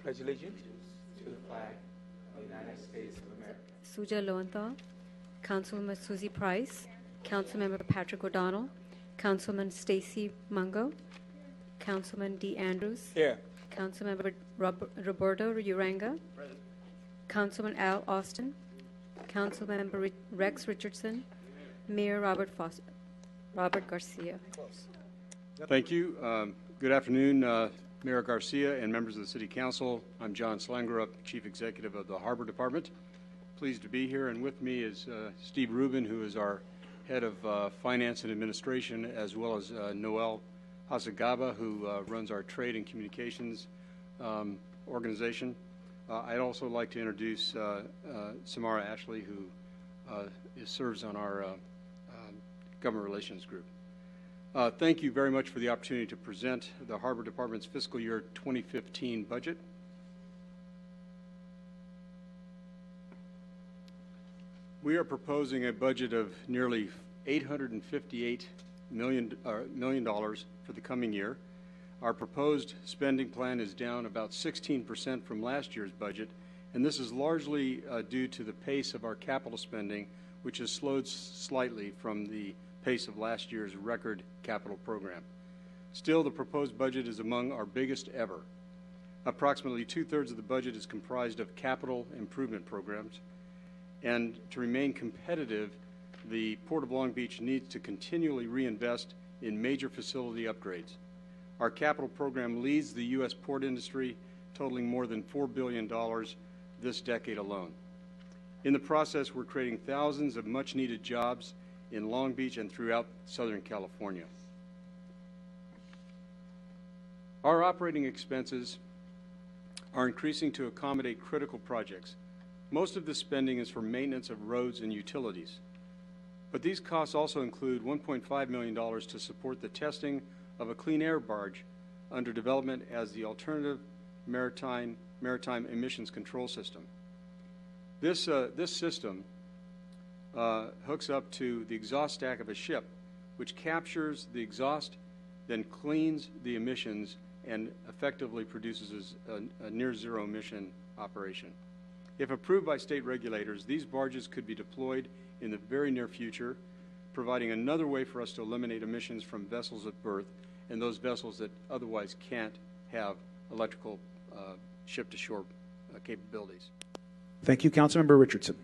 pledge allegiance to the flag of the United States of America. Suja Lowenthal, Councilwoman Susie Price, Councilmember Patrick O'Donnell, Councilman Stacy Mungo, Councilman D. Andrews, Here. Councilmember Roberto Uranga, Councilman Al Austin, Councilmember Rex Richardson, Mayor Robert Garcia. Thank you. Good afternoon, Mayor Garcia and members of the City Council. I'm John Slangerup, Chief Executive of the Harbor Department. Pleased to be here, and with me is Steve Rubin, who is our Head of Finance and Administration, as well as Noel Hasagaba, who runs our Trade and Communications organization. I'd also like to introduce Samara Ashley, who serves on our Government Relations Group. Thank you very much for the opportunity to present the Harbor Department's fiscal year 2015 budget. We are proposing a budget of nearly $858 million for the coming year. Our proposed spending plan is down about 16% from last year's budget, and this is largely due to the pace of our capital spending, which has slowed slightly from the pace of last year's record capital program. Still, the proposed budget is among our biggest ever. Approximately two-thirds of the budget is comprised of capital improvement programs, and to remain competitive, the Port of Long Beach needs to continually reinvest in major facility upgrades. Our capital program leads the U.S. port industry, totaling more than $4 billion this decade alone. In the process, we're creating thousands of much-needed jobs in Long Beach and throughout Southern California. Our operating expenses are increasing to accommodate critical projects. Most of the spending is for maintenance of roads and utilities. But these costs also include $1.5 million to support the testing of a clean air barge under development as the alternative maritime emissions control system. This system hooks up to the exhaust stack of a ship, which captures the exhaust, then cleans the emissions, and effectively produces a near-zero emission operation. If approved by state regulators, these barges could be deployed in the very near future, providing another way for us to eliminate emissions from vessels at berth and those vessels that otherwise can't have electrical ship-to-shore capabilities. Thank you. Councilmember Richardson.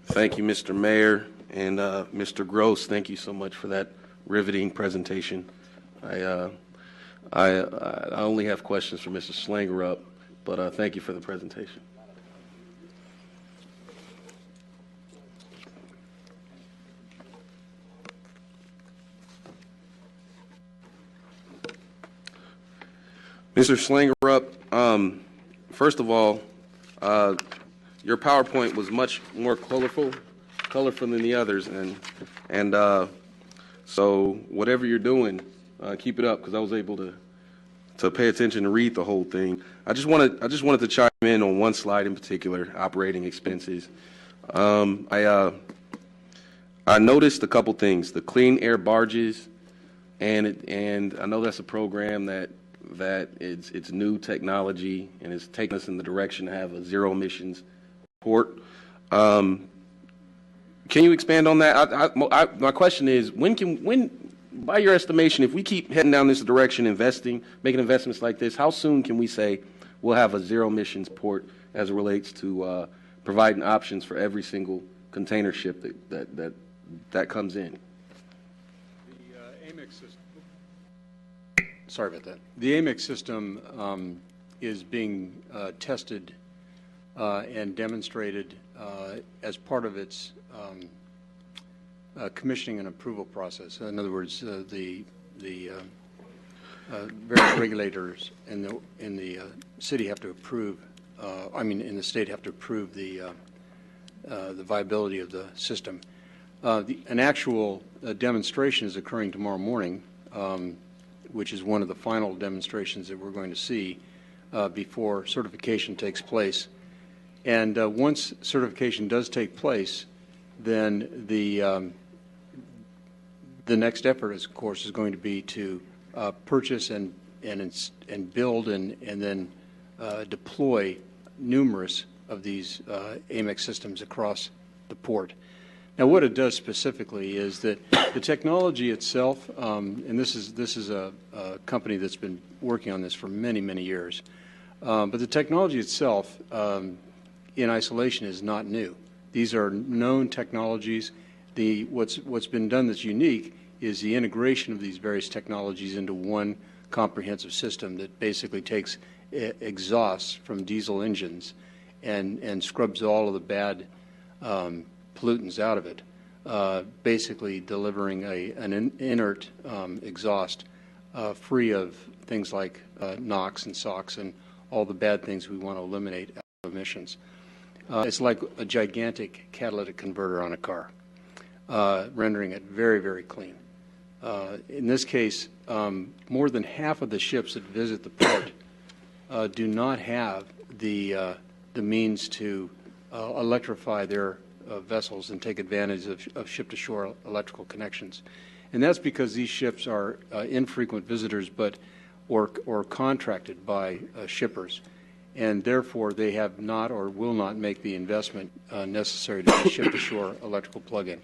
Thank you, Mr. Mayor, and Mr. Gross, thank you so much for that riveting presentation. I only have questions for Mr. Slangerup, but thank you for the presentation. Mr. Slangerup, first of all, your PowerPoint was much more colorful than the others, and so whatever you're doing, keep it up, because I was able to pay attention and read the whole thing. I just wanted to chime in on one slide in particular, operating expenses. I noticed a couple things: the clean air barges, and I know that's a program that it's new technology and it's taking us in the direction to have a zero emissions port. Can you expand on that? My question is, when, by your estimation, if we keep heading down this direction, making investments like this, how soon can we say we'll have a zero emissions port as it relates to providing options for every single container ship that comes in? The AMECS system. Sorry about that. The AMECS system is being tested and demonstrated as part of its commissioning and approval process. In other words, the various regulators in the city have to approve. In the state have to approve the viability of the system. An actual demonstration is occurring tomorrow morning, which is one of the final demonstrations that we're going to see before certification takes place. And once certification does take place, then the next effort, of course, is going to be to purchase and and build and then deploy numerous of these AMECS systems across the port. Now, what it does specifically is that the technology itself, and this is a company that's been working on this for many, many years, but the technology itself in isolation is not new. These are known technologies. What's been done that's unique is the integration of these various technologies into one comprehensive system that basically takes exhausts from diesel engines and scrubs all of the bad pollutants out of it, basically delivering an inert exhaust free of things like NOx and SOx and all the bad things we want to eliminate out of emissions. It's like a gigantic catalytic converter on a car, rendering it very, very clean. In this case, more than half of the ships that visit the port do not have the means to electrify their vessels and take advantage of ship-to-shore electrical connections. And that's because these ships are infrequent visitors or contracted by shippers. And therefore, they have not or will not make the investment necessary to be ship-to-shore electrical plug-in.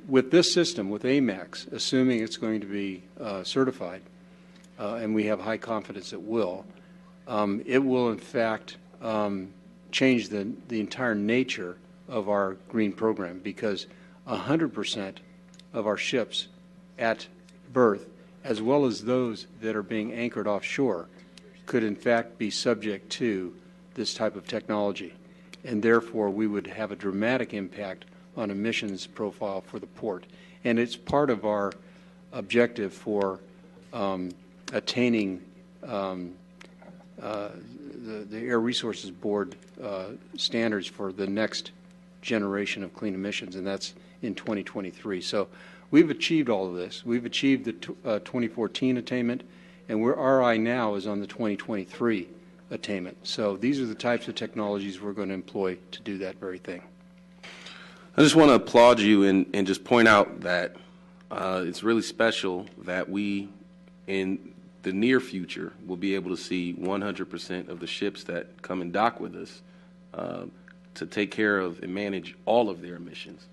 With this system, with AMECS, assuming it's going to be certified, and we have high confidence it will in fact change the entire nature of our green program, because 100% of our ships at berth, as well as those that are being anchored offshore, could in fact be subject to this type of technology. And therefore, we would have a dramatic impact on emissions profile for the port. And it's part of our objective for attaining the Air Resources Board standards for the next generation of clean emissions, and that's in 2023. So we've achieved all of this. We've achieved the 2014 attainment, and our eye now is on the 2023 attainment. So these are the types of technologies we're going to employ to do that very thing. I just want to applaud you and just point out that it's really special that we, in the near future, will be able to see 100% of the ships that come and dock with us to take care of and manage all of their emissions.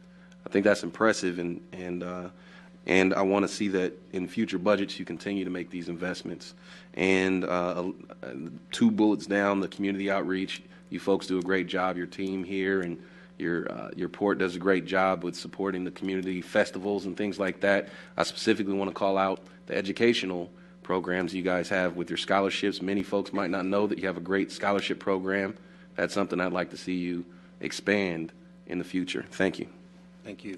I think that's impressive, and I want to see that in future budgets you continue to make these investments. And 2 bullets down, the community outreach. You folks do a great job. Your team here and your port does a great job with supporting the community festivals and things like that. I specifically want to call out the educational programs you guys have with your scholarships. Many folks might not know that you have a great scholarship program. That's something I'd like to see you expand in the future. Thank you. Thank you.